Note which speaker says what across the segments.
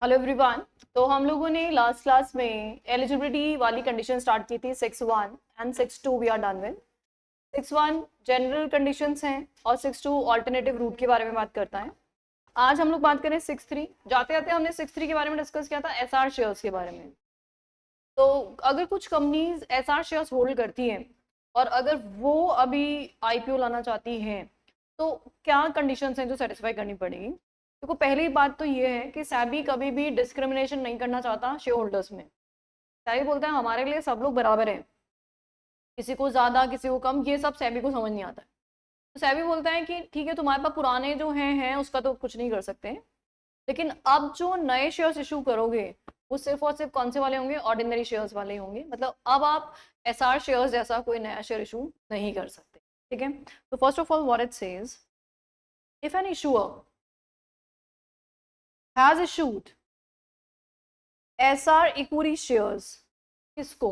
Speaker 1: Hello everyone. तो हम लोगों ने लास्ट क्लास में एलिजिबिलिटी वाली कंडीशन स्टार्ट की थी 6(1) and 6(2 we are done with. 6(1) general conditions हैं और 6(2) ऑल्टरनेटिव रूट के बारे में बात करता है। आज हम लोग बात करें 6(3। जाते जाते हमने 6(3 के बारे में डिस्कस किया था एसआर शेयर्स के बारे में। तो अगर कुछ कंपनीज एसआर शेयर्स होल्ड करती हैं और अगर वो अभी आईपीओ लाना चाहती हैं तो क्या कंडीशंस हैं जो सेटिस्फाई करनी पड़ेगी। देखो, पहली बात तो ये है कि सैबी कभी भी डिस्क्रिमिनेशन नहीं करना चाहता शेयर होल्डर्स में। सैबी बोलता है हमारे लिए सब लोग बराबर हैं, किसी को ज्यादा किसी को कम, ये सब सैबी को समझ नहीं आता है। तो सैबी बोलता है कि ठीक है, तुम्हारे पास पुराने जो हैं उसका तो कुछ नहीं कर सकते, लेकिन अब जो नए शेयर्स इशू करोगे वो सिर्फ और सिर्फ कौन से वाले होंगे, ऑर्डिनरी शेयर्स वाले होंगे। मतलब अब आप एसआर शेयर्स जैसा कोई नया शेयर इशू नहीं कर सकते। ठीक है, तो first of all what it says, if an issuer has issued SR equity shares, किसको?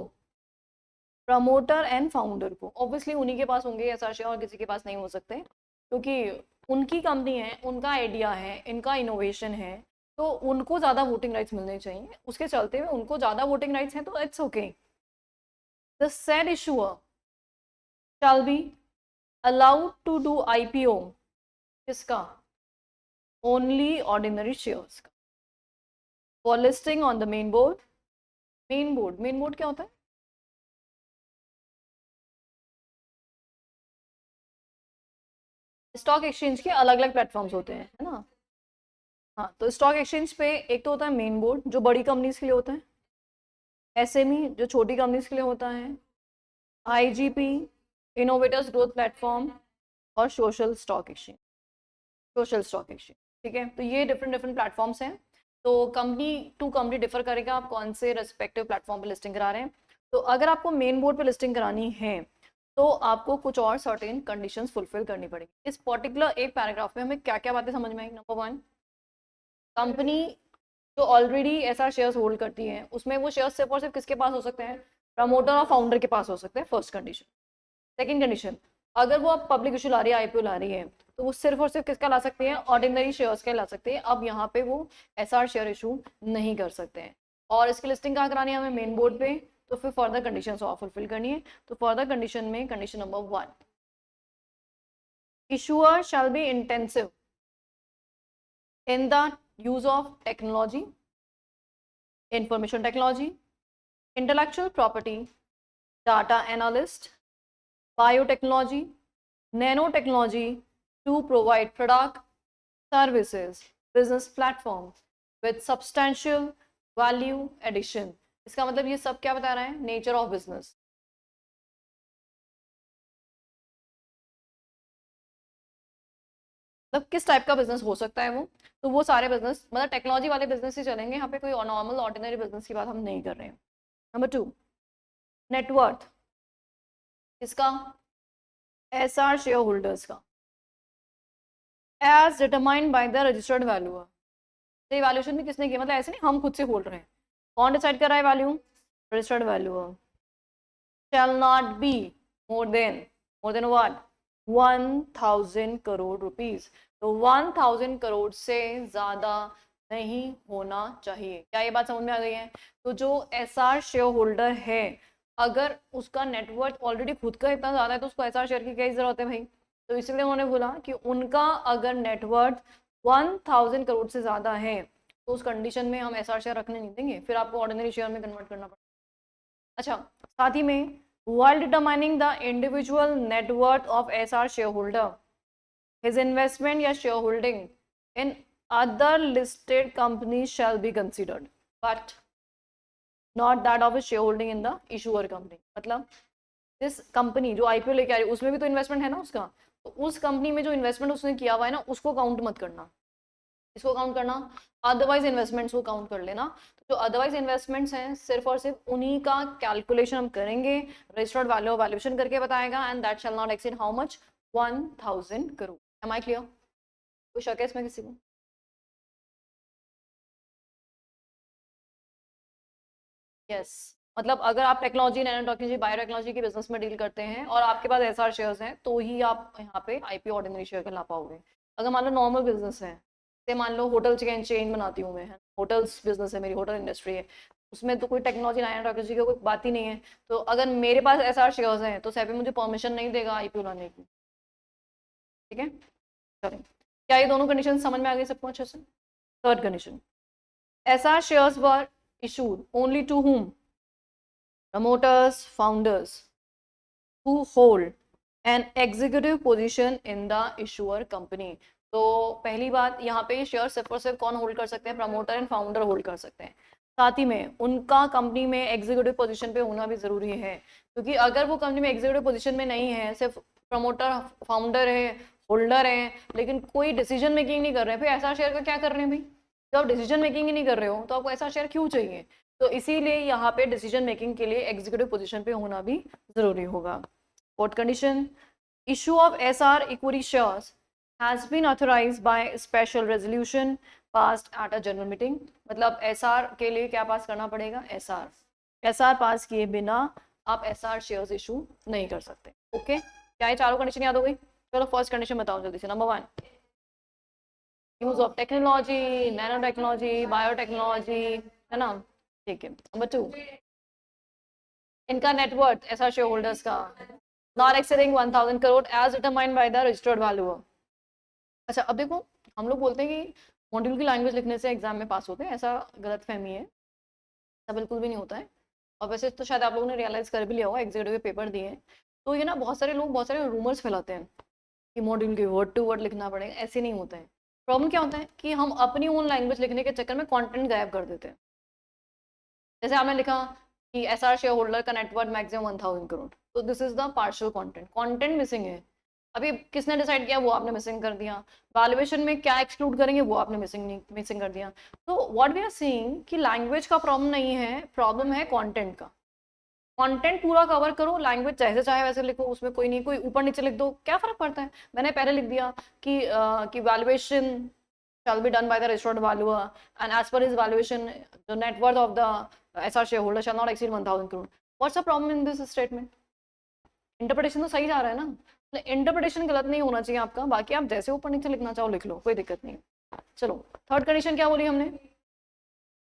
Speaker 1: प्रमोटर एंड फाउंडर को। ऑब्वियसली उन्हीं के पास होंगे एसआर शेयर और किसी के पास नहीं हो सकते, क्योंकि उनकी कंपनी है, उनका आइडिया है, इनका इनोवेशन है, तो उनको ज़्यादा वोटिंग राइट्स मिलने चाहिए। उसके चलते हुए उनको ज़्यादा वोटिंग राइट्स हैं तो it's okay. The said issuer shall be allowed to do IPO, किसका? ओनली ऑर्डिनरी शेयर्स का, for listing on the main board. Main board क्या होता है? स्टॉक एक्सचेंज के अलग अलग प्लेटफॉर्म्स होते हैं, है ना। हाँ, तो स्टॉक एक्सचेंज पे एक तो होता है मेन बोर्ड जो बड़ी कंपनीज के लिए होता है, एसएमई जो छोटी कंपनीज के लिए होता है, आईजीपी इनोवेटर्स ग्रोथ प्लेटफॉर्म, और सोशल स्टॉक एक्सचेंज। ठीक है, तो ये डिफरेंट डिफरेंट प्लेटफॉर्म्स हैं। तो कंपनी टू कंपनी डिफर करेगा आप कौन से रेस्पेक्टिव प्लेटफॉर्म पे लिस्टिंग करा रहे हैं। तो अगर आपको मेन बोर्ड पे लिस्टिंग करानी है तो आपको कुछ और सर्टेन कंडीशंस फुलफिल करनी पड़ेगी। इस पर्टिकुलर एक पैराग्राफ में हमें क्या क्या बातें समझ में आई। नंबर 1, कंपनी जो ऑलरेडी एसआर शेयर्स होल्ड करती है उसमें वो शेयर्स सिर्फ और सिर्फ किसके पास हो सकते हैं? प्रमोटर और फाउंडर के पास हो सकते हैं, फर्स्ट कंडीशन। सेकंड कंडीशन, अगर वो अब पब्लिक इशू ला रही है, आईपीओ ला रही है, तो वो सिर्फ और सिर्फ किसका ला सकती है? ऑर्डिनरी शेयर्स का ला सकते हैं। अब यहाँ पे वो एसआर शेयर इशू नहीं कर सकते हैं। और इसकी लिस्टिंग कहाँ करानी है हमें? मेन बोर्ड पे। तो फिर फर्दर कंडीशन और फुलफिल करनी है। तो फर्दर कंडीशन में condition number 1, issuer shall be intensive in the use of technology, information technology, intellectual property, data analyst, biotechnology, nanotechnology to provide product, services, business platform with substantial value addition। इसका मतलब ये सब क्या बता रहा है? Nature of business. मतलब किस टाइप का बिजनेस हो सकता है वो। तो वो सारे बिजनेस, मतलब टेक्नोलॉजी वाले बिजनेस ही चलेंगे, यहाँ पे कोई नॉर्मल ऑर्डिनरी बिजनेस की बात हम नहीं कर रहे हैं। नंबर 2, नेटवर्थ, किसका? एसआर शेयर होल्डर्स का, as determined by the registered valuer. तो इवैल्यूएशन भी किसने किया? मतलब ऐसे नहीं हम खुद से बोल रहे हैं, कौन डिसाइड कर रहा है value? Registered valuer. Shall not be more than what? 1000 crore rupees. तो 1000 करोड़ से ज्यादा नहीं होना चाहिए। क्या ये बात समझ में आ गई है? तो जो एसआर शेयर होल्डर है, अगर उसका नेटवर्थ ऑलरेडी खुद का इतना ज्यादा है तो उसको एसआर शेयर की क्या जरूरत है भाई। तो इसलिए उन्होंने बोला कि उनका अगर नेटवर्थ 1000 करोड़ से ज्यादा है तो उस कंडीशन में हम एसआर शेयर रखने नहीं देंगे, फिर आपको ऑर्डिनरी शेयर में कन्वर्ट करना पड़ेगा। अच्छा, साथ ही में while determining the individual net worth of SR shareholder, his investment या shareholding in other listed companies shall be considered, but not that of his shareholding in the issuer company। मतलब जिस company जो IPO लेके आ रही है उसमें भी तो इन्वेस्टमेंट है ना उसका, तो उस कंपनी में जो इन्वेस्टमेंट उसने किया हुआ है ना उसको काउंट मत करना, इसको काउंट करना, अदरवाइज इन्वेस्टमेंट्स को काउंट कर लेना। तो जो अदरवाइज इन्वेस्टमेंट्स हैं सिर्फ और सिर्फ उन्हीं का कैलकुलेशन हम करेंगे, रजिस्टर्ड वैल्यू वैल्यूएशन करके बताएगा, and that shall not exceed how much? 1000 crore. Am I clear? कोई शक है इसमें किसी को? यस, मतलब अगर आप टेक्नोलॉजी, नैनो टेक्नोलॉजी, बायोटेक्नोलॉजी के बिजनेस में डील करते हैं और आपके पास एसआर शेयर्स हैं तो ही आप यहाँ पे आईपीओ ऑर्डिनरी शेयर का ला पाओगे। अगर मान लो नॉर्मल बिजनेस है, मान लो होटल चेन बनाती हूँ मैं, होटल्स बिजनेस है, मेरी होटल इंडस्ट्री है, उसमें तो कोई टेक्नोलॉजी नारायण ठाकुर जी का कोई बात ही नहीं है। तो अगर मेरे पास SR शेयर्स हैं तो सेबी मुझे परमिशन नहीं देगा IPO लाने की। ठीक है, चलें, क्या ये दोनों कंडीशन समझ में आ गई सबको अच्छे से? Third condition, SR shares were issued only to whom? Promoters, founders who hold an executive position in the issuer company. तो पहली बात यहाँ पे शेयर सिर्फ और सिर्फ कौन होल्ड कर सकते हैं? प्रमोटर एंड फाउंडर होल्ड कर सकते हैं। साथ ही में उनका कंपनी में एग्जीक्यूटिव पोजीशन पे होना भी जरूरी है, क्योंकि अगर वो कंपनी में एग्जीक्यूटिव पोजीशन में नहीं है, सिर्फ प्रमोटर फाउंडर है, होल्डर है, लेकिन कोई डिसीजन मेकिंग नहीं कर रहे हैं, फिर ऐसा शेयर का क्या कर रहे हैं भाई? जब डिसीजन मेकिंग ही नहीं कर रहे हो तो आपको ऐसा शेयर क्यों चाहिए? तो इसीलिए यहाँ पे डिसीजन मेकिंग के लिए एग्जीक्यूटिव पोजीशन पे होना भी जरूरी होगा। Fourth condition, issue of SR equity shares has been authorized by special resolution passed at a general meeting। मतलब SR के लिए क्या पास करना पड़ेगा? SR पास किए बिना आप SR शेयर्स इशू नहीं कर सकते। ओके, क्या ये चारों कंडीशन याद हो गई? चलो फर्स्ट कंडीशन बताओ जल्दी से। Number 1, use of technology, nano technology, biotechnology, है ना? ठीक है। नंबर 2, इनका नेटवर्थ SR शेयर होल्डर्स का not exceeding 1000 crore as determined by the registered valuer। अच्छा, अब देखो, हम लोग बोलते हैं कि मॉड्यूल की लैंग्वेज लिखने से एग्जाम में पास होते हैं, ऐसा गलत फहमी है, ऐसा बिल्कुल भी नहीं होता है। और वैसे तो शायद आप लोगों ने रियलाइज कर भी लिया होगा, एग्जीक्यूटिव के पेपर दिए हैं तो ये ना बहुत सारे लोग बहुत सारे रूमर्स फैलाते हैं कि मॉड्यूल के वर्ड टू वर्ड लिखना पड़ेगा, ऐसे नहीं होता है। प्रॉब्लम क्या होता है कि हम अपनी ओन लैंग्वेज लिखने के चक्कर में कॉन्टेंट गायब कर देते हैं। जैसे आपने लिखा कि SR शेयर होल्डर का नेटवर्थ मैक्सिमम 1000 करोड़, तो this is the partial content missing है। अभी किसने डिसाइड किया? वो आपने मिसिंग कर दिया। वैल्यूएशन में क्या एक्सक्लूड करेंगे वो आपने मिसिंग कर दिया। तो व्हाट वी आर सीइंग कि लैंग्वेज का प्रॉब्लम नहीं है, प्रॉब्लम है कंटेंट का। कंटेंट पूरा कवर करो, लैंग्वेज जैसे चाहे वैसे लिखो, उसमें कोई नहीं, कोई ऊपर नीचे लिख दो, क्या फर्क पड़ता है? मैंने पहले लिख दिया कि valuation shall be done by the registered valuer and as per his valuation the net worth of the SR shareholder shall not exceed 1000 crore। What's the problem in this statement? Interpretation तो सही जा रहा है ना, interpretation गलत नहीं होना चाहिए आपका, बाकी आप जैसे ऊपर नीचे लिखना चाहो लिख लो, कोई दिक्कत नहीं। चलो, थर्ड कंडीशन क्या बोली हमने?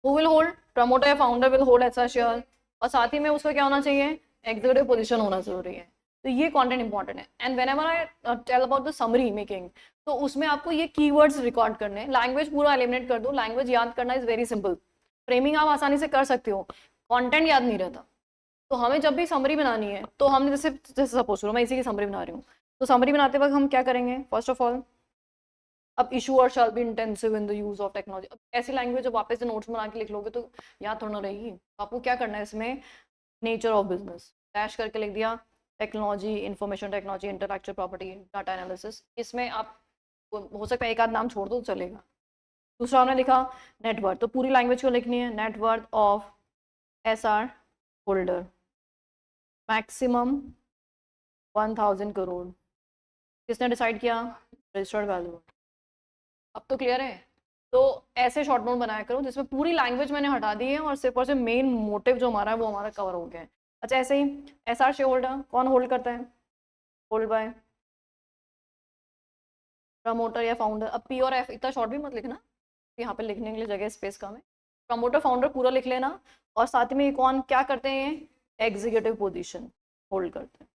Speaker 1: Who will hold? प्रमोटर या founder will hold SR share, और साथ ही में उसका क्या होना चाहिए? एग्जीक्यूटिव पोजीशन होना जरूरी है। तो ये कंटेंट इंपॉर्टेंट है। And whenever I tell about the summary making, तो उसमें आपको ये कीवर्ड्स रिकॉर्ड करने हैं। लैंग्वेज पूरा एलिमिनेट कर दो, लैंग्वेज याद करना इज वेरी सिंपल, फ्रेमिंग आप आसानी से कर सकते हो, कंटेंट याद नहीं रहता। तो हमें जब भी समरी बनानी है तो हमने जैसे जैसे सपोज करो मैं इसी की समरी बना रही हूँ, तो समरी बनाते वक्त हम क्या करेंगे? फर्स्ट ऑफ ऑल, अब issuer shall B intensive in the use of technology. अब ऐसी लैंग्वेज जब वापस से नोट्स बना के लिख लोगे तो याद थोड़ा रहेगी। तो आपको क्या करना है इसमें? नेचर ऑफ बिजनेस डैश करके लिख दिया, technology, information technology, intellectual property, data analysis. इसमें आप हो सकता है एक आध नाम छोड़ दो तो चलेगा। दूसरा हमने लिखा नेटवर्थ, तो पूरी लैंग्वेज को लिखनी है, net worth of SR holder maximum 1000 crore. किसने डिसाइड किया? Registered value. अब तो क्लियर है? तो ऐसे शॉर्ट नोट बनाया करो जिसमें पूरी लैंग्वेज मैंने हटा दी है और सिर्फ और सिर्फ मेन मोटिव जो हमारा है वो हमारा कवर हो गया है। अच्छा, ऐसे ही SR शेयर होल्डर कौन होल्ड करता है? होल्ड बाय प्रमोटर या फाउंडर। अब P और F इतना शॉर्ट भी मत लिखना, यहाँ पे लिखने के लिए जगह स्पेस कम है। प्रमोटर फाउंडर पूरा लिख लेना, और साथ में कौन क्या करते हैं? एग्जीक्यूटिव पोजीशन होल्ड करते हैं।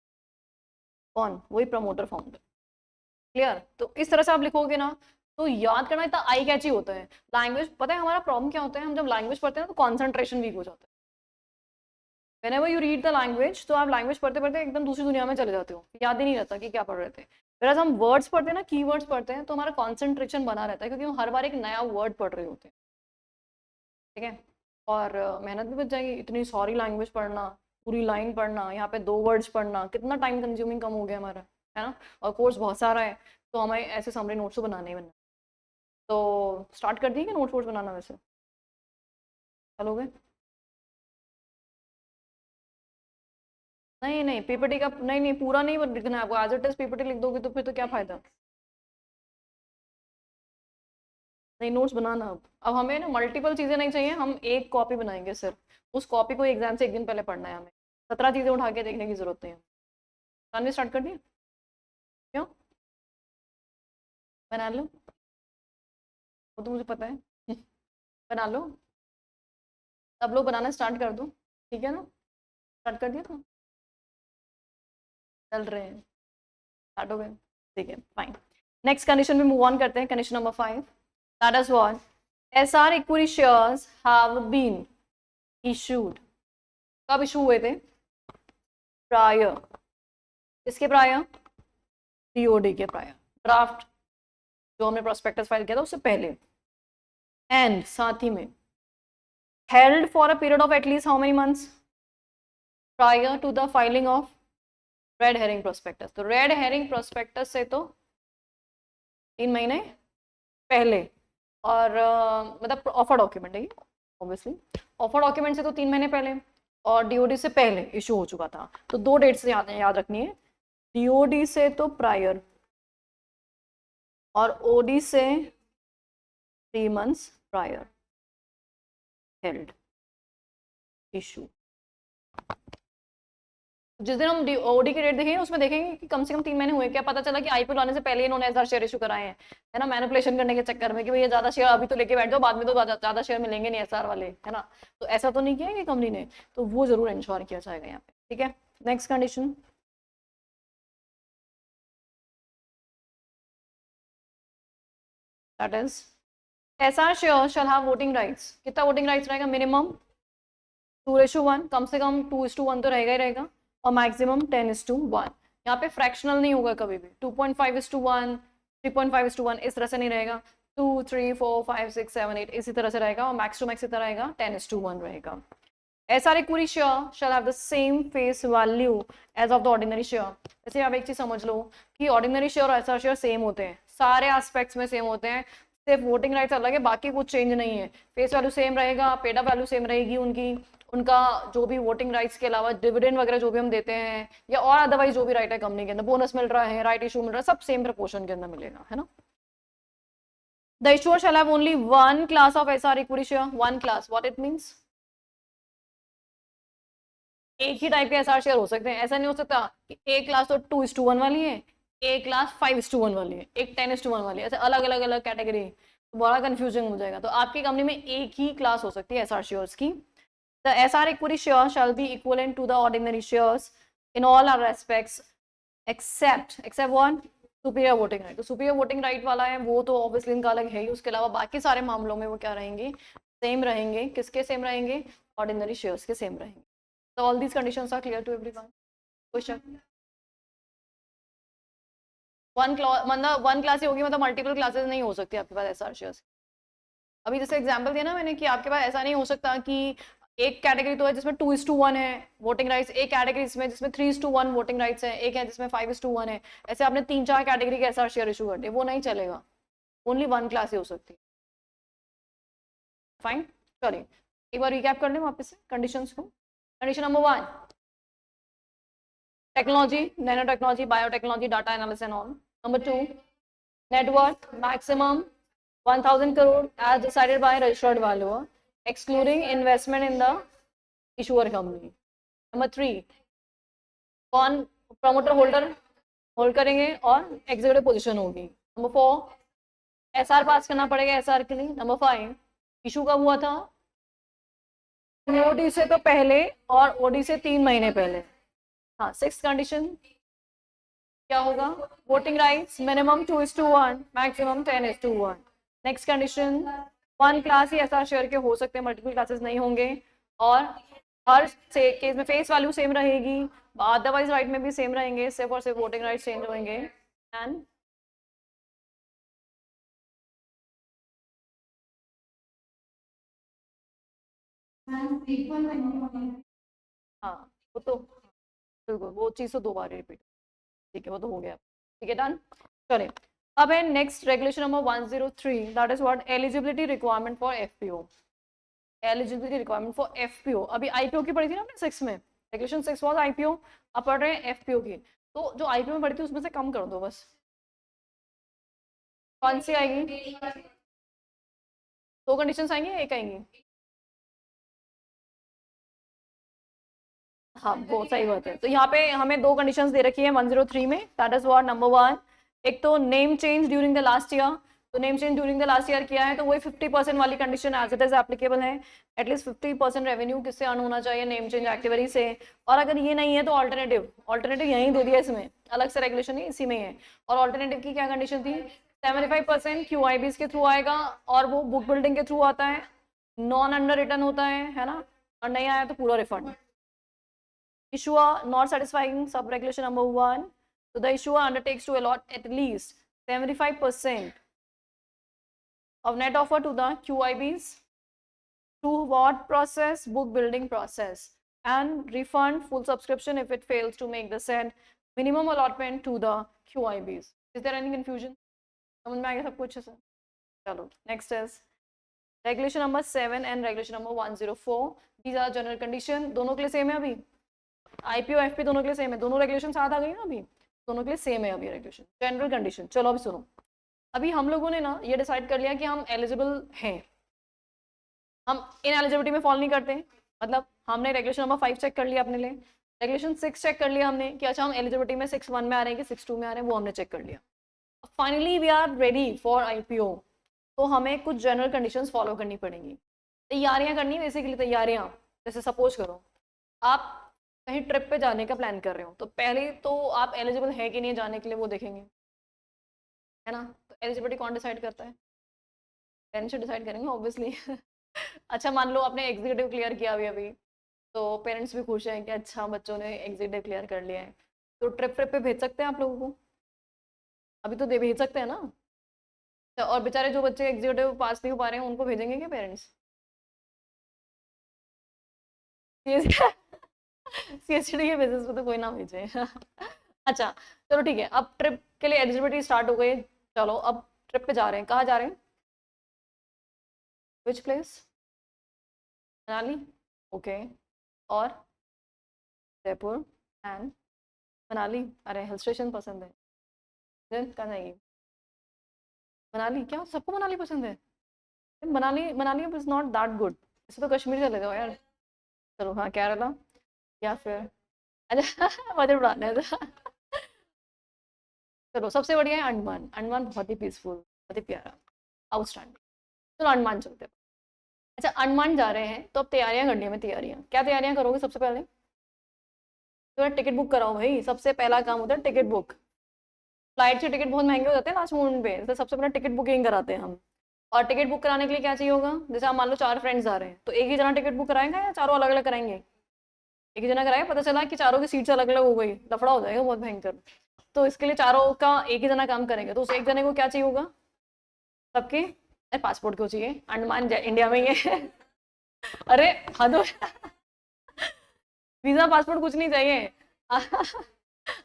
Speaker 1: कौन? वही प्रमोटर फाउंडर। क्लियर? तो इस तरह से आप लिखोगे ना तो याद करना इतना आई कैची होता है। लैंग्वेज, पता है हमारा प्रॉब्लम क्या होता है? हम जब लैंग्वेज पढ़ते हैं तो कॉन्सेंट्रेशन वीक हो जाता है। Whenever you read the language, तो आप लैंग्वेज पढ़ते पढ़ते एकदम दूसरी दुनिया में चले जाते हो, याद ही नहीं रहता कि क्या पढ़ रहे थे। whereas हम वर्ड्स पढ़ते हैं ना, कीवर्ड्स पढ़ते हैं, तो हमारा कॉन्सेंट्रेशन बना रहता है क्योंकि हम हर बार एक नया वर्ड पढ़ रहे होते हैं। ठीक है, और मेहनत भी बच जाएगी। इतनी सॉरी लैंग्वेज पढ़ना, पूरी लाइन पढ़ना, यहाँ पे 2 वर्ड्स पढ़ना, कितना टाइम कंज्यूमिंग कम हो गया हमारा, है ना? और कोर्स बहुत सारा है तो हमें ऐसे समरी नोट्स तो बनाने ही बनना। तो स्टार्ट कर दी क्या नोट्स वोट्स बनाना? वैसे चलोगे? नहीं नहीं, PPT का नहीं नहीं, पूरा नहीं लिखना है आपको। एज इट इज PPT लिख दोगे तो फिर तो क्या फायदा? नहीं, नोट्स बनाना। अब हमें ना मल्टीपल चीजें नहीं चाहिए, हम एक कॉपी बनाएंगे सिर्फ। उस कॉपी को एग्जाम से एक दिन पहले पढ़ना है हमें, 17 चीजें उठा के देखने की जरूरत नहीं है। जानवी स्टार्ट कर दिया? क्यों? बना लो, वो तो मुझे पता है बना लो, सब लोग बनाना स्टार्ट कर दो, ठीक है ना? स्टार्ट कर दिया तुम? चल रहे हैं, स्टार्ट हो गए, ठीक है फाइन। नेक्स्ट कंडीशन में मूव ऑन करते हैं, condition number 5, that is what, SR equity shares have been issued, कब इशू हुए थे? प्रायर, किसके प्रायर? डीओडी के प्रायर, ड्राफ्ट जो हमने प्रोस्पेक्टस फाइल किया था उससे पहले, एंड साथ ही में held for a period of at least how many months prior to the filing of red herring prospectus। तो red herring prospectus से तो 3 महीने पहले, और मतलब ऑफर डॉक्यूमेंट है ऑब्वियसली, ऑफर डॉक्यूमेंट से तो 3 महीने पहले, और डीओडी से पहले इशू हो चुका था। तो 2 डेट्स याद रखनी है, डीओडी से तो प्रायर और ओडी से 3 months प्रायर हेल्ड इशू। जिस दिन हम ओडी की डेट देखेंगे उसमें देखेंगे कि कम से कम 3 महीने हुए, क्या पता चला कि आईपीओ लाने से पहले इन्होंने 1000 शेयर इशू कराए हैं, है ना, मैनिपुलेशन करने के चक्कर में कि भैया ज्यादा शेयर अभी तो लेके बैठ जाओ, बाद में तो ज्यादा शेयर मिलेंगे नहीं एसआर वाले, है ना। तो ऐसा तो नहीं किया है कि कंपनी ने, तो वो जरूर इंश्योर किया जाएगा यहाँ पे, ठीक है। Next condition, that is SR share shall have voting rights. कितना वोटिंग राइट्स रहेगा? मिनिमम 2:1, कम से कम 2:1 तो रहेगा ही रहेगा, और मैक्सिमम 10:1। यहाँ पे फ्रैक्शनल नहीं होगा कभी भी, 2.5:1, 3.5:1 इस तरह से नहीं रहेगा, 2, 3, 4, 5, 6, 7, 8 इसी तरह से रहेगा, और मैक्स टू मैक्स इतना रहेगा 10:1 रहेगा। SR equity share shall have the same face value as of the ordinary share. जैसे आप एक चीज समझ लो कि ऑर्डिनरी शेयर और एसआर शेयर सेम होते हैं, सारे एस्पेक्ट्स में सेम होते हैं, सिर्फ वोटिंग राइट्स अलग है, बाकी कुछ चेंज नहीं है। फेस वैल्यू सेम रहेगा, पेड अप वैल्यू सेम रहेगी उनकी, उनका जो भी वोटिंग राइट्स के अलावा डिविडेंड वगैरह जो भी हम देते हैं, या और अदरवाइज जो भी राइट है कंपनी के अंदर, बोनस मिल रहा है, राइट इशू मिल रहा है, सब सेम प्रपोर्शन के अंदर मिलेगा, है ना। The issuer shall have only 1 class of SR equity share. 1 class, what it means, एक ही टाइप के एसआर शेयर हो सकते हैं। ऐसा नहीं हो सकता कि एक क्लास तो 2:1 वाली है, एक क्लास 5:1 वाली है, एक 10:1 वाली है, ऐसे अलग अलग अलग कैटेगरी, तो बड़ा कंफ्यूजिंग हो जाएगा। तो आपकी कंपनी में एक ही क्लास हो सकती है एसआर शेयर्स की। The SR equity share shall be equivalent to the ordinary shares in all our respects except what? Superior voting right। तो superior voting right वाला है वो तो obviously इनका अलग है ही, उसके अलावा बाकी सारे मामलों में वो क्या रहेंगे? सेम रहेंगे। किसके सेम रहेंगे? ऑर्डिनरी शेयर्स के सेम रहेंगे। So all these conditions are clear to everyone? Question, मतलब 1 क्लास ही होगी, मतलब मल्टीपल क्लासेस नहीं हो सकती आपके पास एसआर शेयर्स। अभी जैसे एग्जांपल दिया ना मैंने कि आपके पास ऐसा नहीं हो सकता कि एक कैटेगरी तो है जिसमें 2:1 है वोटिंग राइट्स, एक कैटेगरी इसमें जिसमें 3:1 वोटिंग राइट्स है, एक है जिसमें 5:1 है। ऐसे आपने 3-4 कैटेगरी के एसआर शेयर इशू कर दिए, वो नहीं चलेगा, ओनली 1 क्लास ही हो सकती है। फाइन, चलिए एक बार रिकैप कर लें वापस से कंडीशंस को। Condition number 1, technology, nano technology, biotechnology, data analysis and all. Number 2, net worth maximum 1000 crore as decided by registered valuer excluding investment in the issuer company। Number 3, कौन प्रमोटर होल्डर होल्ड करेंगे और executive position होगी। Number 4, SR पास करना पड़ेगा SR के लिए। Number 5, issue कब हुआ था? ओडी से तो पहले और ओडी से 3 महीने पहले। हाँ, 6th कंडीशन क्या होगा? Voting rights minimum 2:1, maximum 10:1। Next condition, 1 class ही एसआर शेयर के हो सकते हैं, मल्टीपल क्लासेस नहीं होंगे, और हर केस में फेस वैल्यू सेम रहेगी, अदरवाइज राइट में भी सेम रहेंगे, सिर्फ और सिर्फ वोटिंग राइट चेंज होंगे। एंड हाँ, वो तो बिल्कुल वो चीज़ तो 2 बार रिपीट, ठीक है, वो तो हो गया, ठीक है, डन। चलिए अब है next regulation number 103, that is what? Eligibility requirement for FPO. Eligibility requirement for FPO, अभी आईपीओ की पढ़ी थी ना हमने 6 में, रेगुलेशन 6 वाज आईपीओ, अब पढ़ रहे हैं एफपीओ की। तो जो आईपीओ में पढ़ी थी उसमें से कम कर दो बस। कौन सी आएगी? 2 कंडीशंस आएंगी, एक आएंगी? हाँ, वो सही बात है। तो यहाँ पे हमें 2 कंडीशंस दे रखी है 103 में, दैट इज व्हाट? नंबर 1, एक तो name change during the last year, तो name change during the last year किया है तो वही 50% वाली condition as it is applicable है। एटलीस्ट 50% रेवेन्यू किससे अर्न होना चाहिए, नेम चेंज एक्टिविटी से। और अगर ये नहीं है तो ऑल्टरनेटिव यहीं दे दिया इसमें, अलग से रेगुलेशन नहीं, इसी में है। और ऑल्टरनेटिव की क्या कंडीशन थी, 75% QIBs के थ्रू आएगा और वो बुक बिल्डिंग के थ्रू आता है, नॉन अंडर रिटर्न होता है ना, और नहीं आया तो पूरा refund. Issuer not satisfying sub regulation number 1, so the issuer undertakes to allot at least 75% of net offer to the QIBs through what process, book building process, and refund full subscription if it fails to make the said minimum allotment to the QIBs. Is there any confusion? समझ में आ गया सब कुछ sir? चलो next is regulation number 7 and regulation number 104. These are general condition. दोनों के लिए same है अभी, IPO FP दोनों के लिए सेम है, दोनों रेगुलेशन साथ आ गई ना अभी, दोनों के लिए सेम है अभी रेगुलेशन, जनरल कंडीशन। चलो अभी सुनो, अभी हम लोगों ने ना ये डिसाइड कर लिया कि हम एलिजिबल हैं, हम इन एलिजिबिलिटी में फॉल नहीं करते, मतलब हमने रेगुलेशन नंबर 5 चेक कर लिया अपने लिए, रेगुलेशन 6 चेक कर लिया हमने कि अच्छा हम एलिजिबिलिटी में 6(1) में आ रहे हैं कि 6(2) में आ रहे हैं, वो हमने चेक कर लिया। Finally we are ready for IPO, तो हमें कुछ जनरल कंडीशंस फॉलो करनी पड़ेंगी, तैयारियां करनी, बेसिकली तैयारियां। जैसे सपोज करो आप कहीं ट्रिप पे जाने का प्लान कर रहे हो, तो पहले तो आप एलिजिबल है कि नहीं जाने के लिए वो देखेंगे, है ना। तो एलिजिबिलिटी कौन डिसाइड करता है, पेरेंट्स डिसाइड करेंगे ऑब्वियसली। अच्छा मान लो आपने एग्जीक्यूटिव क्लियर किया अभी तो पेरेंट्स भी खुश हैं कि अच्छा बच्चों ने एग्जीक्यूटिव क्लियर कर लिया है, तो ट्रिप पे भेज सकते हैं आप लोगों को, अभी तो दे भेज सकते हैं ना। तो और बेचारे जो बच्चे एग्जीक्यूटिव पास नहीं हो पा रहे हैं उनको भेजेंगे क्या पेरेंट्स? CSD के बेसिस पे तो कोई ना भेजे। अच्छा चलो ठीक है, अब ट्रिप के लिए एलिजिबिलिटी स्टार्ट हो गई, चलो अब ट्रिप पे जा रहे हैं, कहाँ जा रहे हैं, विच प्लेस, मनाली, ओके, और जयपुर एंड मनाली, अरे हिल स्टेशन पसंद है, देन कहाँ जाएंगे, मनाली, क्या सबको मनाली पसंद है? Manali Manali is not that good, इसे तो कश्मीर चले जाओ यार। चलो हाँ केरला या फिर अच्छा मध्य प्रदेश। चलो सबसे बढ़िया है अंडमान, अंडमान बहुत ही पीसफुल, बहुत ही प्यारा, आउटस्टैंडिंग। चलो अंडमान चलते हैं। अच्छा अंडमान जा रहे हैं तो अब तैयारियां करनी है हमें, तैयारियां क्या तैयारियां करोगे सबसे पहले? तो टिकट बुक कराओ भाई, सबसे पहला काम होता है टिकट बुक। फ्लाइट के टिकट बहुत महंगे हो जाते हैं लास्ट मोमेंट पे, तो सबसे पहले टिकट बुकिंग कराते हैं हम। और टिकट बुक कराने के लिए क्या चाहिए होगा, जैसे आप मान लो 4 फ्रेंड्स आ रहे हैं तो एक ही जना टिकट बुक कराएंगे या चारों अलग अलग कराएंगे? एक ही जना कराएगा, पता चला कि चारों की सीट्स अलग अलग हो गई, लफड़ा हो जाएगा बहुत भयंकर। तो इसके लिए चारों का एक ही जना काम करेंगे, तो उस एक जने को क्या चाहिए होगा, सबके पासपोर्ट क्यों चाहिए, अंडमान इंडिया में ही है। अरे हाँ तो वीजा पासपोर्ट कुछ नहीं चाहिए।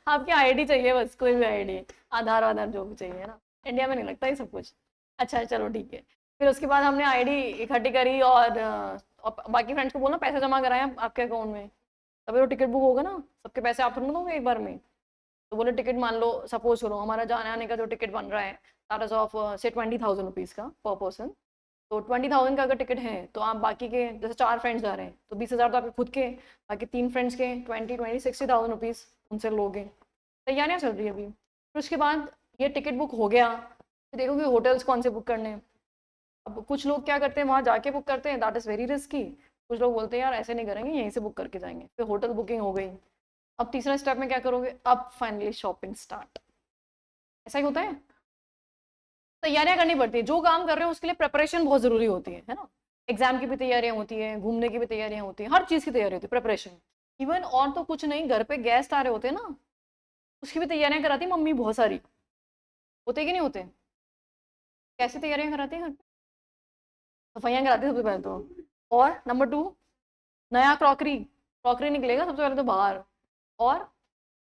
Speaker 1: आपकी आईडी चाहिए बस, कोई भी आईडी, आधार वाधार जो भी चाहिए ना, इंडिया में नहीं लगता ये सब कुछ। अच्छा चलो ठीक है, फिर उसके बाद हमने आईडी इकट्ठी करी और बाकी फ्रेंड्स को बोलना पैसे जमा कराएं आपके अकाउंट में, तभी तो टिकट बुक होगा ना, सबके पैसे आप थोड़ा दोगे एक बार में। तो बोले टिकट मान लो सपोज करो हमारा जाने आने का जो टिकट बन रहा है दैट इज ऑफ से 20,000 रुपीज़ का पर पर्सन, तो 20,000 का अगर टिकट है तो आप बाकी के जैसे 4 फ्रेंड्स आ रहे हैं तो 20,000 तो आपके खुद के, बाकी 3 फ्रेंड्स के 60,000 रुपीज़ उनसे लोगे। तैयारियाँ चल रही है अभी। फिर उसके बाद ये टिकट बुक हो गया, फिर देखोगे होटल्स कौन से बुक करने हैं। अब कुछ लोग क्या करते हैं वहाँ जाके बुक करते हैं, दैट इज़ वेरी रिस्की। कुछ लोग बोलते हैं यार ऐसे नहीं करेंगे, यहीं से बुक करके जाएंगे। फिर होटल बुकिंग हो गई, अब तीसरा स्टेप में क्या करोगे, अब फाइनली शॉपिंग स्टार्ट। ऐसा ही होता है, तैयारियां करनी पड़ती है। जो काम कर रहे हो उसके लिए प्रिपरेशन बहुत जरूरी होती है ना। एग्जाम की भी तैयारियां होती है, घूमने की भी तैयारियां होती है, हर चीज़ की तैयारी होती है, प्रिपरेशन। इवन और तो कुछ नहीं, घर पे गेस्ट आ रहे होते हैं ना, उसकी भी तैयारियां कराती है मम्मी बहुत सारी, होते कि नहीं होते? कैसी तैयारियां कराती है घर पे? सफाइयाँ कराती है सबसे पहले तो, और नंबर 2 नया क्रॉकरी निकलेगा सबसे पहले तो बाहर, और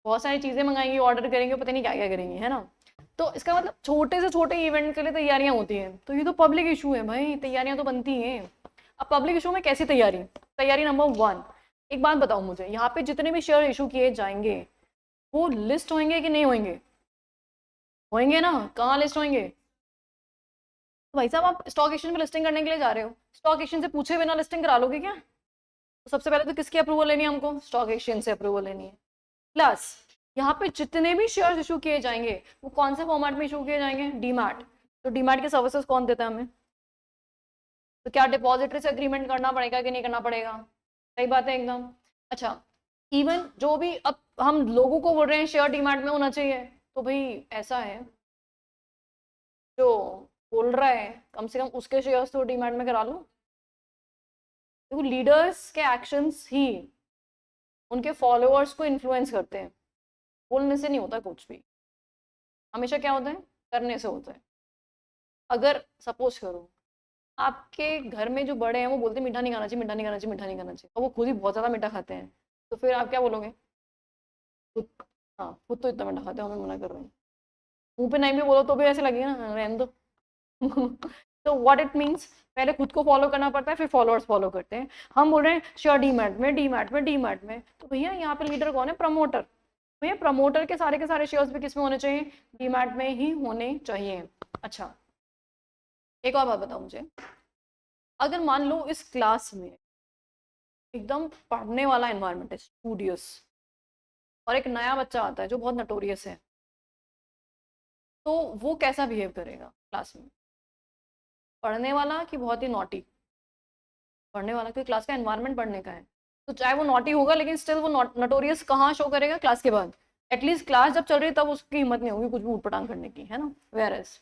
Speaker 1: बहुत सारी चीज़ें मंगाएंगी, ऑर्डर करेंगे, पता नहीं क्या क्या करेंगे, है ना। तो इसका मतलब छोटे से छोटे इवेंट के लिए तैयारियां होती हैं। तो ये तो पब्लिक इशू है भाई, तैयारियां तो बनती हैं। अब पब्लिक इशू में कैसी तैयारी नंबर 1, एक बात बताओ मुझे, यहाँ पे जितने भी शेयर इशू किए जाएंगे वो लिस्ट होंगे कि नहीं होंगे? होंगे ना, कहाँ लिस्ट होंगे? तो भाई साहब आप स्टॉक एक्सचेंज में लिस्टिंग करने के लिए जा रहे हो, स्टॉक एक्सचेंज से पूछे बिना लिस्टिंग करा लोगे क्या? तो सबसे पहले तो किसकी अप्रूवल लेनी है हमको? स्टॉक एक्सचेंज से अप्रूवल लेनी है। प्लस यहाँ पे जितने भी शेयर्स इशू किए जाएंगे वो कौन से फॉर्मेट में इशू किए जाएंगे? डीमैट। तो डीमैट की सर्विसेज कौन देता है हमें? तो क्या डिपॉजिटरी से एग्रीमेंट करना पड़ेगा कि नहीं करना पड़ेगा? सही बात है एकदम। अच्छा, इवन जो भी अब हम लोगों को बोल रहे हैं शेयर डीमैट में होना चाहिए, तो भाई ऐसा है जो बोल रहा है कम से कम उसके शेयर्स तो डीमैट में करा लो। देखो लीडर्स के एक्शंस ही उनके फॉलोअर्स को इन्फ्लुएंस करते हैं, बोलने से नहीं होता कुछ भी, हमेशा क्या होता है, करने से होता है। अगर सपोज करो आपके घर में जो बड़े हैं वो बोलते हैं मीठा नहीं खाना चाहिए, मीठा नहीं खाना चाहिए, मीठा नहीं खाना चाहिए, और वो खुद ही बहुत ज़्यादा मीठा खाते हैं, तो फिर आप क्या बोलोगे? खुद, हाँ खुद तो इतना मीठा खाते हैं, हमें मना कर रहे हैं। मुंह पे नहीं भी बोलो तो भी ऐसे लगेगा ना, रहने दो। तो व्हाट इट मीन्स, पहले खुद को फॉलो करना पड़ता है, फिर फॉलोअर्स फॉलो करते हैं। हम बोल रहे हैं शेयर डीमैट में, डीमैट में, डीमैट में, तो भैया यहाँ पे लीडर कौन है? प्रमोटर। भैया प्रमोटर के सारे शेयर्स भी किस में होने चाहिए? डीमैट में ही होने चाहिए। अच्छा, एक और बात बताओ मुझे, अगर मान लो इस क्लास में एकदम पढ़ने वाला एनवायरनमेंट है, स्टूडियस, और एक नया बच्चा आता है जो बहुत नटोरियस है, तो वो कैसा बिहेव करेगा क्लास में? पढ़ने वाला कि बहुत ही नॉटी? पढ़ने वाला, क्योंकि क्लास का एनवायरनमेंट पढ़ने का है, तो चाहे वो नॉटी होगा लेकिन स्टिल वो नटोरियस कहाँ शो करेगा? क्लास के बाद। एटलीस्ट क्लास जब चल रही है तब उसकी हिम्मत नहीं होगी कुछ भी ऊटपटांग करने की, है ना? वेयर एज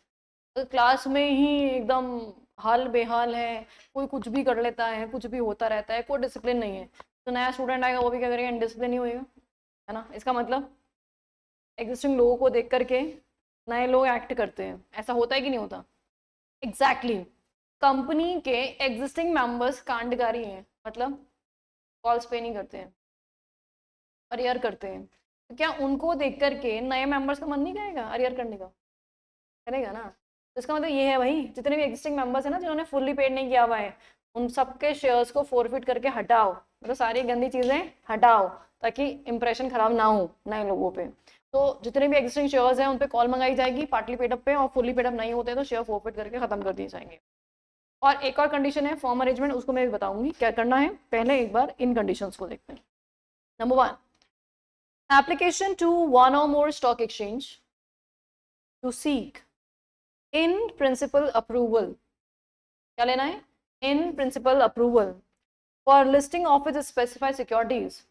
Speaker 1: तो क्लास में ही एकदम हाल बेहाल है, कोई कुछ भी कर लेता है, कुछ भी होता रहता है, कोई डिसिप्लिन नहीं है, तो नया स्टूडेंट आएगा वो भी क्या करेगा? इनडिसिप्लिन ही होएगा, है ना? इसका मतलब एग्जिस्टिंग लोगों को देख करके नए लोग एक्ट करते हैं, ऐसा होता है कि नहीं होता? एग्जैक्टली कंपनी के एग्जिस्टिंग मेंबर्स कांडगारी हैं, मतलब कॉल्स पे नहीं करते हैं, अरियर करते हैं, तो क्या उनको देख करके नए मेंबर्स का मन नहीं करेगा अरियर करने का? करेगा ना? तो इसका मतलब ये है भाई, जितने भी एग्जिस्टिंग मेंबर्स हैं ना जिन्होंने फुल्ली पेड नहीं किया हुआ है, उन सबके शेयर्स को फोरफिट करके हटाओ, मतलब सारी गंदी चीज़ें हटाओ, ताकि इंप्रेशन खराब ना हो नए लोगों पे। तो जितने भी एग्जिस्टिंग शेयर्स हैं उन पे कॉल मंगाई जाएगी पार्टली पेडअप पे, और फुल्ली पेडअप नहीं होते तो शेयर फोरफिट करके खत्म कर दिए जाएंगे। और एक और कंडीशन है फॉर्म अरेंजमेंट, उसको मैं बताऊंगी क्या करना है, पहले एक बार इन कंडीशंस को देखते हैं। नंबर 1, एप्लीकेशन टू वन और more stock exchange to seek in principle approval. क्या लेना है? In principle approval for listing of its specified securities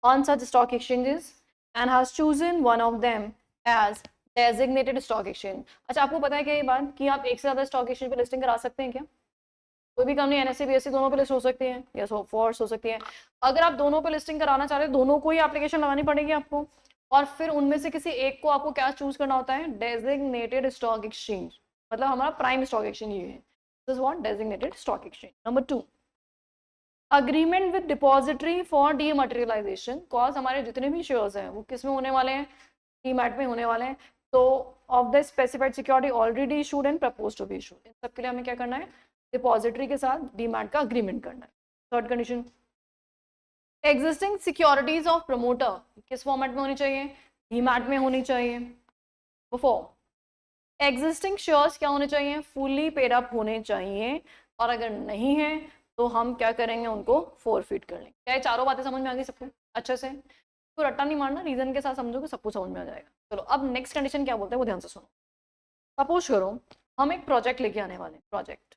Speaker 1: on such stock exchanges and has chosen one of them as designated stock exchange. अच्छा, आपको पता है क्या ये बात कि आप एक से ज़्यादा स्टॉक एक्सचेंज पे लिस्टिंग करा सकते हैं क्या? कोई भी कंपनी एनएससी बीएससी दोनों पे लिस्ट हो सकती है, या फोर्स हो सकती है। अगर आप दोनों पे लिस्टिंग कराना चाह रहे हैं, दोनों को ही एप्लीकेशन लगानी पड़ेगी आपको, और फिर उनमें से किसी एक को आपको क्या चूज करना होता है? डेजिग्नेटेड स्टॉक एक्सचेंज, मतलब हमारा प्राइम स्टॉक एक्सचेंज ये है, this what designated stock exchange. Number 2, agreement with depository for dematerialisation, cause हमारे जितने भी शेयर्स हैं वो किस में होने वाले हैं? डीमैट में होने वाले हैं, तो of the specified security already issued and propose to be issued, इन सब के लिए हमें क्या करना है? डिपॉजिटरी के साथ डीमैट का अग्रीमेंट करना है। Third condition, existing securities of promoter किस फॉर्मेट में होनी चाहिए? डीमैट में होनी चाहिए। फोर, एग्जिस्टिंग शेयर्स क्या होने चाहिए? फुली पेड अप होने चाहिए, और अगर नहीं है तो हम क्या करेंगे? उनको फोरफिट कर लेंगे। क्या ये चारों बातें समझ में आ गई सबको अच्छे से? तो रट्टा नहीं मारना, रीजन के साथ समझोगे सब कुछ समझ में आ जाएगा। चलो अब नेक्स्ट कंडीशन क्या बोलते हैं वो ध्यान से सुनो। सपोज करो हम एक प्रोजेक्ट लेके आने वाले हैं, प्रोजेक्ट,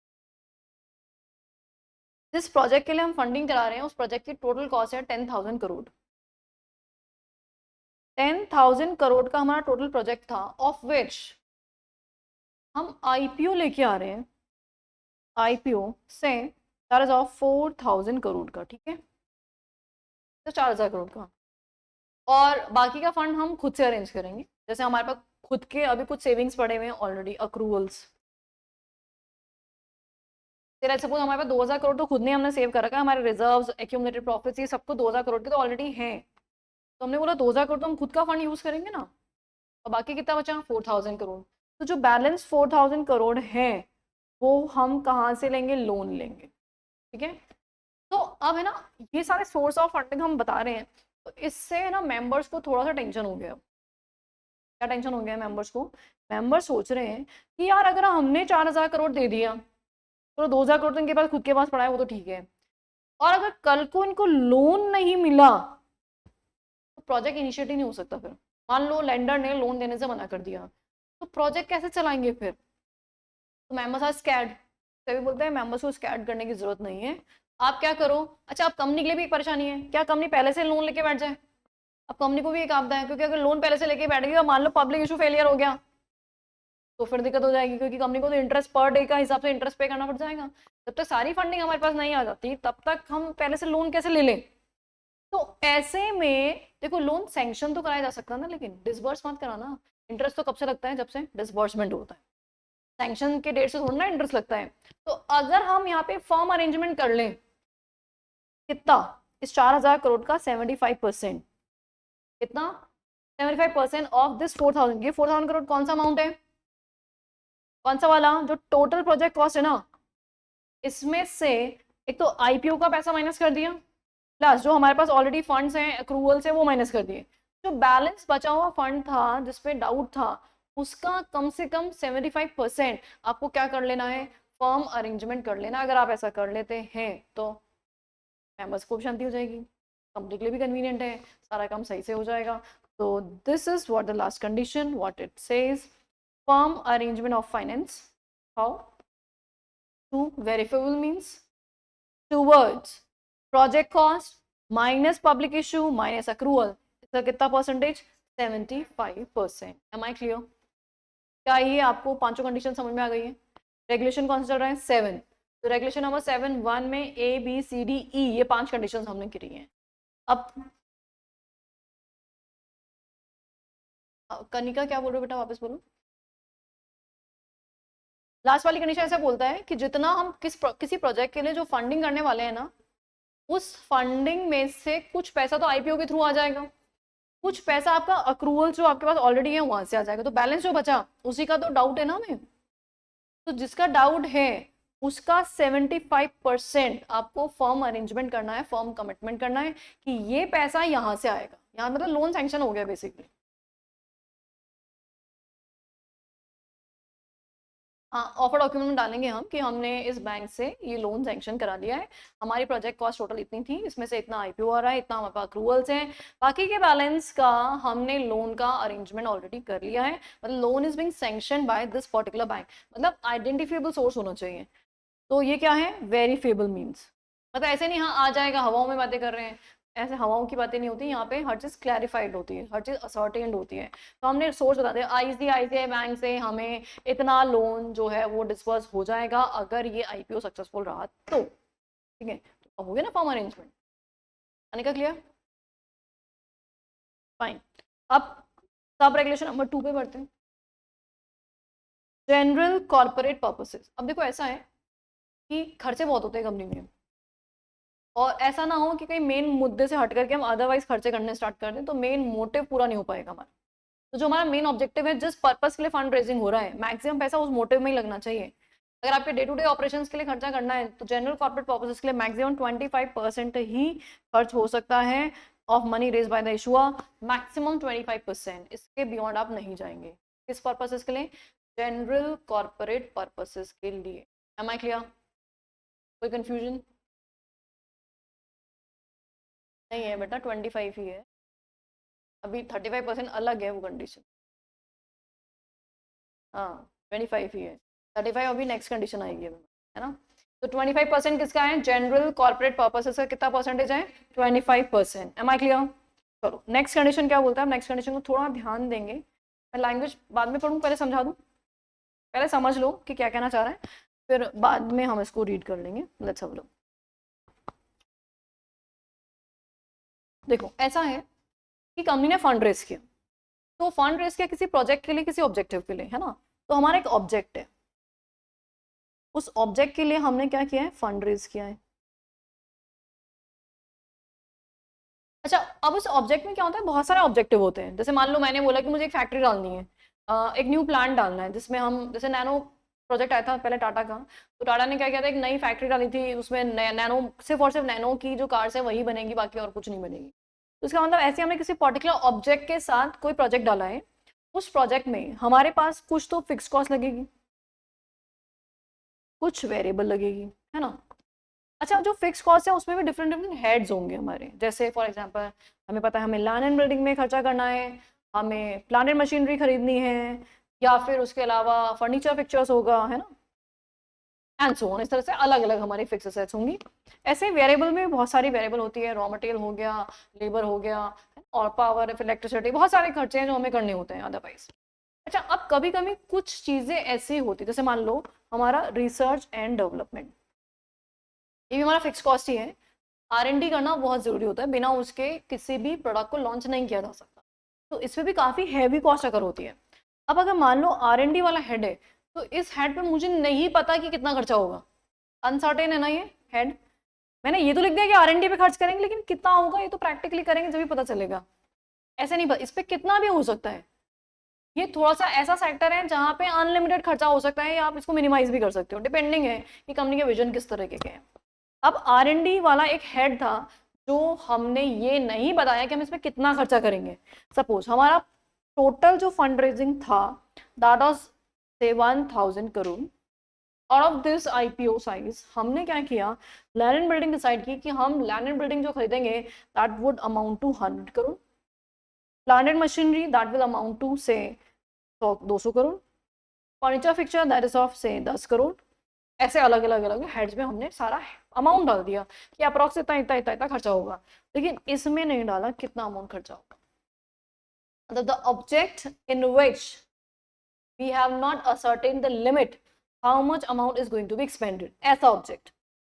Speaker 1: जिस प्रोजेक्ट के लिए हम फंडिंग करा रहे हैं उस प्रोजेक्ट की टोटल कॉस्ट है 10,000 करोड़। 10,000 करोड़ का हमारा टोटल प्रोजेक्ट था, ऑफ विच हम आईपीओ लेके आ रहे हैं, IPO say that is of 4,000 crore का, ठीक है, तो 4,000 करोड़ का, और बाकी का फंड हम खुद से अरेंज करेंगे। जैसे हमारे पास खुद के अभी कुछ सेविंग्स पड़े हुए हैं ऑलरेडी, अक्रूवल्स, तेरा सपोज हमारे पास 2,000 करोड़ तो खुद ने हमने सेव कर रखा है, हमारे रिजर्व्स, एक्यूमुलेटेड प्रॉफिट्स, ये सबको 2,000 करोड़ के तो ऑलरेडी हैं, तो हमने बोला 2,000 करोड़ तो हम खुद का फंड यूज करेंगे ना, और बाकी कितना बचा? 4,000 करोड़। तो जो बैलेंस 4,000 करोड़ है वो हम कहाँ से लेंगे? लोन लेंगे, ठीक है। तो अब है ना, ये सारे सोर्स ऑफ फंडिंग हम बता रहे हैं, तो इससे है ना मेंबर्स को थोड़ा सा टेंशन हो गया। क्या टेंशन हो गया मेंबर्स को? मेंबर्स सोच रहे हैं कि यार अगर हमने 4,000 करोड़ दे दिया तो 2,000 करोड़ तो इनके पास खुद के पास पड़ा है, वो तो ठीक है, और अगर कल को इनको लोन नहीं मिला तो प्रोजेक्ट इनिशिएट ही नहीं हो सकता। फिर मान लो लेंडर ने लोन देने से मना कर दिया, तो प्रोजेक्ट कैसे चलाएंगे फिर? तो मेंबर्स आर स्कैर्ड, सभी बोलते हैं मेंबर्स को स्कैर्ड करने की जरूरत नहीं है। आप क्या करो, अच्छा आप कंपनी के लिए भी एक परेशानी है, क्या कंपनी पहले से लोन लेके बैठ जाए? अब कंपनी को भी एक आपदा है, क्योंकि अगर लोन पहले से लेके बैठ गई और मान लो पब्लिक इशू फेलियर हो गया तो फिर दिक्कत हो जाएगी, क्योंकि कंपनी को तो इंटरेस्ट पर डे का हिसाब से इंटरेस्ट पे करना पड़ जाएगा। जब तक सारी फंडिंग हमारे पास नहीं आ जाती तब तक हम पहले से लोन कैसे ले लें? तो ऐसे में देखो लोन सैंक्शन तो कराया जा सकता है ना, लेकिन डिसबर्स मत कराना। इंटरेस्ट तो कब से लगता है? जब से डिसबर्समेंट होता है, सैंक्शन के डेट से थोड़ा ना इंटरेस्ट लगता है। तो अगर हम यहाँ पे फॉर्म अरेंजमेंट कर लें, कितना, इस 4,000 करोड़ का 75%, कितना 75% ऑफ दिस 4,000, ये 4,000 करोड़ कौन सा अमाउंट है? कौन सा वाला? जो टोटल प्रोजेक्ट कॉस्ट है ना, इसमें से एक तो आईपीओ का पैसा माइनस कर दिया, प्लस जो हमारे पास ऑलरेडी फंड्स हैं अक्रूवल्स हैं वो माइनस कर दिए। जो बैलेंस बचा हुआ फंड था जिसपे डाउट था, उसका कम से कम 75% आपको क्या कर लेना है? फर्म अरेंजमेंट कर लेना। अगर आप ऐसा कर लेते हैं तो मेंबर्स को भी शांति हो जाएगी, कंपनी के लिए भी कन्वीनियंट है, सारा काम सही से हो जाएगा। तो this is what the last condition, what it says, firm arrangement of finance, how to verifiable means towards project cost minus public issue minus accrual, इसका कितना परसेंटेज? 75%। M I clear? क्या ये आपको पांचों कंडीशन समझ में आ गई है? रेगुलेशन कौन सा चल रहा है? 7। तो रेगुलेशन नंबर 7(1) में A B C D E, ये 5 कंडीशन हमने करी हैं। अब कनिका क्या बोल रहे हो बेटा, वापस बोलो। लास्ट वाली कंडीशन ऐसा बोलता है कि जितना हम किसी प्रोजेक्ट के लिए जो फंडिंग करने वाले हैं ना, उस फंडिंग में से कुछ पैसा तो आईपीओ के थ्रू आ जाएगा, कुछ पैसा आपका अक्रूवल जो आपके पास ऑलरेडी है वहां से आ जाएगा। तो बैलेंस जो बचा उसी का तो डाउट है ना हमें। तो जिसका डाउट है उसका 75% आपको फर्म अरेंजमेंट करना है, फर्म कमिटमेंट करना है कि ये पैसा यहां से आएगा। यहाँ मतलब लोन सैंक्शन हो गया बेसिकली। हाँ, ऑफर डॉक्यूमेंट में डालेंगे हम कि हमने इस बैंक से ये लोन सैंक्शन करा लिया है, हमारी प्रोजेक्ट कॉस्ट टोटल इतनी थी, इसमें से इतना आईपीओ आ रहा है, इतना हमारे पास अक्रूवल्स हैं, बाकी के बैलेंस का हमने लोन का अरेंजमेंट ऑलरेडी कर लिया है। मतलब loan is being sanction by this particular bank, मतलब आइडेंटिफिएबल सोर्स होना चाहिए। तो ये क्या है? वेरीफेबल मीन्स, मतलब ऐसे नहीं हाँ आ जाएगा हवाओं में बातें कर रहे हैं, ऐसे हवाओं की बातें नहीं होती यहाँ पे, हर चीज़ क्लैरिफाइड होती है, हर चीज़ असर्टेन्ड होती है। तो हमने सोर्स बता दिया, आईसीआईसीआई बैंक से हमें इतना लोन जो है वो डिस्पर्स हो जाएगा अगर ये आईपीओ सक्सेसफुल रहा तो, ठीक है। तो हो गया ना फॉर्म अरेंजमेंट, आने का क्लियर? फाइन। अब सब रेगुलेशन नंबर 2 पे बढ़ते हैं, जनरल कॉर्पोरेट पर्पसेस। अब देखो ऐसा है कि खर्चे बहुत होते हैं कंपनी में, और ऐसा ना हो कि कहीं मेन मुद्दे से हट करके हम अदरवाइज खर्चे करने स्टार्ट कर दें तो मेन मोटिव पूरा नहीं हो पाएगा हमारा। तो जो हमारा मेन ऑब्जेक्टिव है, जिस पर्पस के लिए फंड रेजिंग हो रहा है, मैक्सिमम पैसा उस मोटिव में ही लगना चाहिए। अगर आपके डे टू डे ऑपरेशंस के लिए खर्चा करना है तो जनरल कॉर्पोरेट पर्पसेस के लिए मैक्सिमम 25% ही खर्च हो सकता है of money raise by the issuer, maximum 25%, इसके बियॉन्ड आप नहीं जाएंगे। किस पर्पसेस के लिए? जनरल कॉर्पोरेट पर्पसेस के लिए। Am I clear? कोई कंफ्यूजन नहीं है बेटा, 25 ही है, अभी 35% अलग है वो कंडीशन। हाँ 25 ही है, 35 अभी नेक्स्ट कंडीशन आएगी अभी, है ना। तो 25% किसका है? जनरल कॉर्पोरेट पर्पसेस का कितना परसेंटेज है? 25%। Am I clear? चलो नेक्स्ट कंडीशन क्या बोलता है, नेक्स्ट कंडीशन को थोड़ा ध्यान देंगे, मैं लैंग्वेज बाद में पढ़ूँ, पहले समझा दूँ, पहले समझ लो कि क्या कहना चाह रहा है, फिर बाद में हम इसको रीड कर लेंगे। Let's have a look. देखो ऐसा है कि कंपनी ने फंड रेज किया, तो फंड रेज किया किसी प्रोजेक्ट के लिए, किसी ऑब्जेक्टिव के लिए, है ना। तो हमारा एक ऑब्जेक्ट है, उस ऑब्जेक्ट के लिए हमने क्या किया है? फंड रेज किया है। अच्छा अब उस ऑब्जेक्ट में क्या होता है? बहुत सारे ऑब्जेक्टिव होते हैं। जैसे मान लो मैंने बोला कि मुझे एक फैक्ट्री डालनी है, एक न्यू प्लांट डालना है, जिसमें हम, जैसे नैनो प्रोजेक्ट आया था पहले टाटा का, तो टाटा ने क्या किया था, एक नई फैक्ट्री डाली थी, उसमें नैनो, सिर्फ और सिर्फ नैनो की जो कार्स है वही बनेगी, बाकी और कुछ नहीं बनेगी। तो इसका मतलब ऐसे हमने किसी पर्टिकुलर ऑब्जेक्ट के साथ कोई प्रोजेक्ट डाला है, उस प्रोजेक्ट में हमारे पास कुछ तो फिक्स कॉस्ट लगेगी, कुछ वेरिएबल लगेगी, है ना। अच्छा जो फिक्स कॉस्ट है उसमें भी डिफरेंट डिफरेंट हेड्स होंगे हमारे, जैसे फॉर एग्जांपल हमें पता है हमें लैंड एंड बिल्डिंग में खर्चा करना है, हमें प्लांट एंड मशीनरी खरीदनी है, या फिर उसके अलावा फर्नीचर फिक्चर्स होगा, है ना। And so on. इस तरह से अलग अलग हमारी फिक्स असेट्स होंगी। ऐसे वेरिएबल में बहुत सारी वेरिएबल होती है, रॉ मटेरियल हो गया, लेबर हो गया, और पावर, इलेक्ट्रिसिटी, बहुत सारे खर्चे हैं जो हमें करने होते हैं अदरवाइज। अच्छा, अब कभी कभी कुछ चीजें ऐसी होती, जैसे मान लो हमारा रिसर्च एंड डेवलपमेंट, ये भी हमारा फिक्स कॉस्ट ही है। R&D करना बहुत जरूरी होता है, बिना उसके किसी भी प्रोडक्ट को लॉन्च नहीं किया जा सकता, तो इसमें भी काफी हैवी कॉस्ट अगर होती है। अब अगर मान लो R&D वाला हेड है, तो इस हेड पर मुझे नहीं पता कि कितना खर्चा होगा, अनसर्टेन है ना ये हेड। मैंने ये तो लिख दिया कि R&D पे खर्च करेंगे, लेकिन कितना होगा ये तो प्रैक्टिकली करेंगे जब भी पता चलेगा। ऐसे नहीं पता, इस पे कितना भी हो सकता है। ये थोड़ा सा ऐसा सेक्टर है जहाँ पे अनलिमिटेड खर्चा हो सकता है, या आप इसको मिनिमाइज भी कर सकते हो, डिपेंडिंग है कि कंपनी के विजन किस तरह के हैं। अब R&D वाला एक हेड था जो हमने ये नहीं बताया कि हम इसमें कितना खर्चा करेंगे। सपोज हमारा टोटल जो फंड रेजिंग था दैट वाज से 1000 करोड़, और ऑफ दिस IPO साइज हमने क्या किया, लैंड एंड बिल्डिंग डिसाइड की कि हम लैंड एंड बिल्डिंग जो खरीदेंगे that would amount to 100 crore, plant and machinery that will amount to say 200 crore, furniture fixture that is of say 10 crore. ऐसे अलग अलग अलग हेड्स में हमने सारा अमाउंट डाल दिया कि अप्रॉक्स इतना इतना इतना इतना खर्चा होगा, लेकिन इसमें नहीं डाला कितना अमाउंट खर्चा होगा। मतलब the object in which we have not ascertain the limit how much amount is going to be expended, ऐसा ऑब्जेक्ट।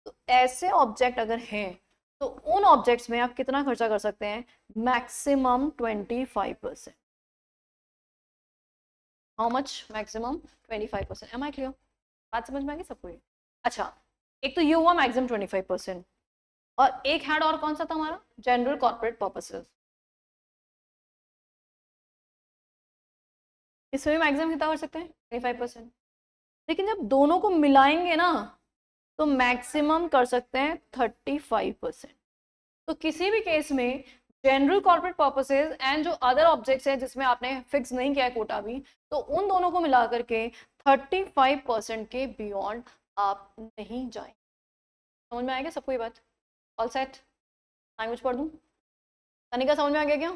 Speaker 1: तो ऐसे ऑब्जेक्ट अगर हैं तो उन ऑब्जेक्ट्स में आप कितना खर्चा कर सकते हैं, maximum 25%। How much, maximum 25%। Am I clear? बात समझ में आ गई सबको ये? अच्छा, एक तो ये हुआ मैक्सिमम 25%, और एक हेड और कौन सा था हमारा, जनरल कॉर्पोरेट पर्पसेस। इसमें भी मैक्सिमम कितना कर सकते हैं, 25%। लेकिन जब दोनों को मिलाएंगे ना तो मैक्सिमम कर सकते हैं 35%। तो किसी भी केस में जनरल कॉर्पोरेट पर्पसेस एंड जो अदर ऑब्जेक्ट्स हैं जिसमें आपने फिक्स नहीं किया है कोटा भी, तो उन दोनों को मिला करके 35% के बियॉन्ड आप नहीं जाएं। समझ में आएगा सबको ये बात? All set? लैंग्वेज पढ़ दूं? तनिका समझ में आ गया क्या?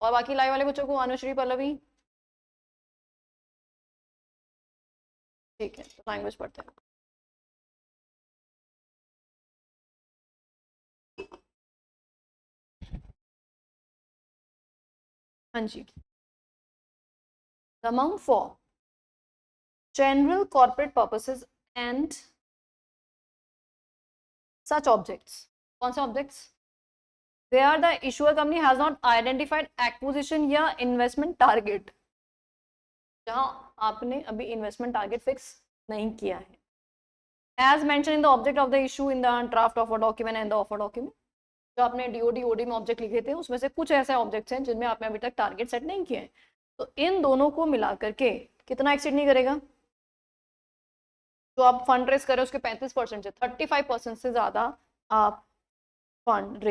Speaker 1: और बाकी लाइव वाले बच्चों को, अनुश्री, पल्लवी? ठीक है, तो लैंग्वेज पढ़ते हैं। हाँ जी। The amount for general corporate purposes and such objects. कौन से objects? Where the issuer company has not identified acquisition या investment target. जहां आपने अभी investment target fix नहीं किया है. As mentioned in the object of the issue in the draft offer document and the offer document. जो आपने DOD OD में ऑब्जेक्ट लिखे थे उसमें से कुछ ऐसे ऑब्जेक्ट्स हैं जिनमें आपने अभी तक टारगेट सेट नहीं किए हैं, तो इन दोनों को मिला करके कितना एक्सीड नहीं करेगा, जो आप फंड रेज करें उसके 35% से 35% से ज्यादा आप फंड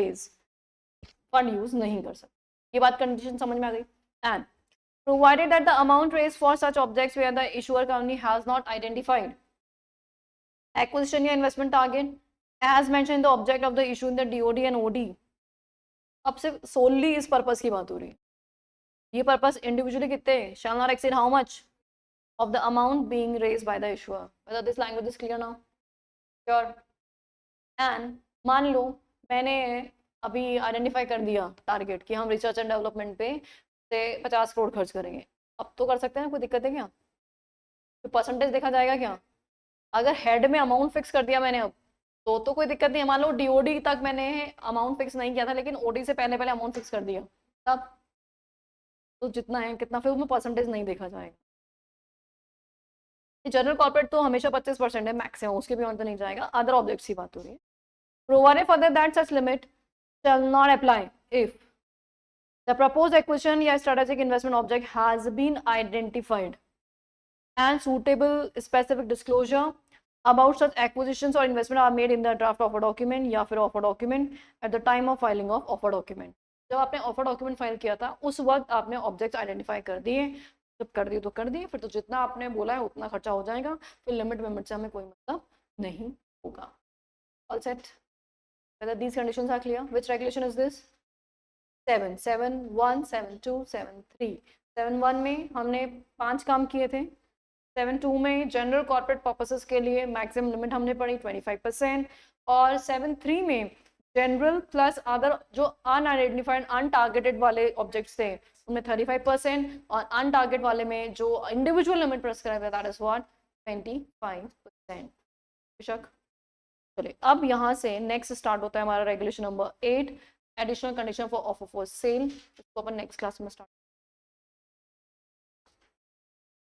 Speaker 1: यूज नहीं कर सकते। ये बात कंडीशन समझ में आ गई? And provided that the amount raise for such objects where the issuer company has not identified acquisition या investment target as mention in the object of the issue in the DOD and OD। अब सिर्फ सोनली इस purpose की बात हो रही है। ये पर्पस इंडिविजुअली कितने, शैल not exceed how much of the amount being raised by the issuer. Whether this language is clear now? Sure. And मान लो मैंने अभी आइडेंटिफाई कर दिया टारगेट कि हम रिसर्च एंड डेवलपमेंट पे से 50 करोड़ खर्च करेंगे। अब तो कर सकते हैं, कोई दिक्कत है क्या? तो परसेंटेज देखा जाएगा क्या? अगर हेड में अमाउंट फिक्स कर दिया मैंने अब तो कोई दिक्कत नहीं है। मान लो DOD तक मैंने अमाउंट फिक्स नहीं किया था, लेकिन OD से पहले पहले अमाउंट फिक्स कर दिया, तब तो जितना है कितना, फिर उसमें परसेंटेज नहीं देखा जाएगा। जनरल कॉर्पोरेट तो हमेशा 25% है मैक्सिमम, उसके भी तो नहीं जाएगा। अदर ऑब्जेक्ट्स की बात हो रही है। Provided for that such limit shall not apply if the proposed acquisition या strategic investment object has been identified and suitable specific disclosure about such acquisitions or investment are made in the draft offer document या फिर offer document at the time of filing of offer document। जब आपने offer document file किया था उस वक्त आपने object identify कर दिए, जब कर दिए तो कर दिए, फिर तो जितना आपने बोला है उतना खर्चा हो जाएगा, फिर लिमिट विमिट से हमें कोई मतलब नहीं होगा। All set? whether these conditions are clear? Which regulation is this? 771 72 73 71 में हमने 5 काम किए थे, 7.2 में जनरल कॉर्पोरेट पर्पसेस के लिए मैक्सिमम लिमिट हमने पढ़ी 25%, और 7.3 में जनरल प्लस अदर जो अनआइडेंटिफाइड अनटारगेटेड वाले ऑब्जेक्ट्स थे उनमें 35%, और अनटारगेट वाले में जो इंडिविजुअल लिमिट प्रेस्क्राइब है दैट इज व्हाट 25%। बेशक चलिए अब यहाँ से नेक्स्ट स्टार्ट होता है हमारा regulation number 8, additional condition for offer for sale. इसको अपन नेक्स्ट क्लास में स्टार्ट